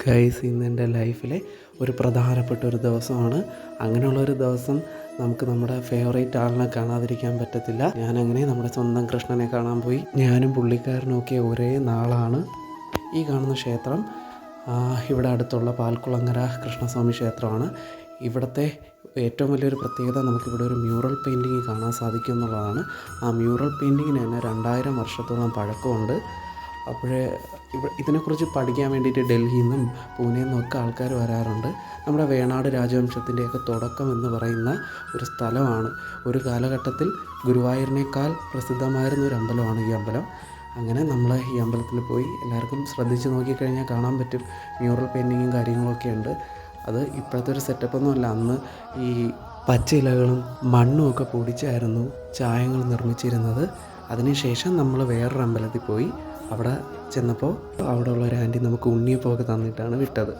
Guys, ഇന്ന് എൻ്റെ ലൈഫിലെ ഒരു പ്രധാനപ്പെട്ട ഒരു ദിവസമാണ്. അങ്ങനെയുള്ളൊരു ദിവസം നമുക്ക് നമ്മുടെ ഫേവറേറ്റ് ആളിനെ കാണാതിരിക്കാൻ പറ്റത്തില്ല. ഞാനങ്ങനെ നമ്മുടെ സ്വന്തം കൃഷ്ണനെ കാണാൻ പോയി. ഞാനും പുള്ളിക്കാരനുമൊക്കെ ഒരേ നാളാണ്. ഈ കാണുന്ന ക്ഷേത്രം ഇവിടെ അടുത്തുള്ള പാൽക്കുളങ്ങര കൃഷ്ണസ്വാമി ക്ഷേത്രമാണ്. ഇവിടുത്തെ ഏറ്റവും വലിയൊരു പ്രത്യേകത നമുക്കിവിടെ ഒരു മ്യൂറൽ പെയിൻറ്റിങ് കാണാൻ സാധിക്കും എന്നുള്ളതാണ്. ആ മ്യൂറൽ പെയിൻറ്റിങ്ങിന് തന്നെ 2000 വർഷത്തോളം പഴക്കമുണ്ട്. അപ്പോഴേ ഇതിനെക്കുറിച്ച് പഠിക്കാൻ വേണ്ടിയിട്ട് ഡൽഹിയിൽ നിന്നും പൂനെയിൽ നിന്നൊക്കെ ആൾക്കാർ വരാറുണ്ട്. നമ്മുടെ വേണാട് രാജവംശത്തിൻ്റെയൊക്കെ തുടക്കം എന്ന് പറയുന്ന ഒരു സ്ഥലമാണ്. ഒരു കാലഘട്ടത്തിൽ ഗുരുവായൂരിനേക്കാൾ പ്രസിദ്ധമായിരുന്ന ഒരു അമ്പലമാണ് ഈ അമ്പലം. അങ്ങനെ നമ്മൾ ഈ അമ്പലത്തിൽ പോയി. എല്ലാവർക്കും ശ്രദ്ധിച്ച് നോക്കിക്കഴിഞ്ഞാൽ കാണാൻ പറ്റും, മ്യൂറൽ പെയിൻറ്റിങ്ങും കാര്യങ്ങളൊക്കെ ഉണ്ട്. അത് ഇപ്പോഴത്തെ ഒരു സെറ്റപ്പൊന്നുമല്ല. അന്ന് ഈ പച്ച ഇലകളും മണ്ണും ഒക്കെ പൊടിച്ചായിരുന്നു ചായങ്ങൾ നിർമ്മിച്ചിരുന്നത്. അതിനുശേഷം നമ്മൾ വേറൊരു അമ്പലത്തിൽ പോയി. അവിടെ ചെന്നപ്പോൾ അവിടെയുള്ള ഒരു ആൻറ്റി നമുക്ക് ഉണ്ണിയപ്പമൊക്കെ തന്നിട്ടാണ് വിട്ടത്.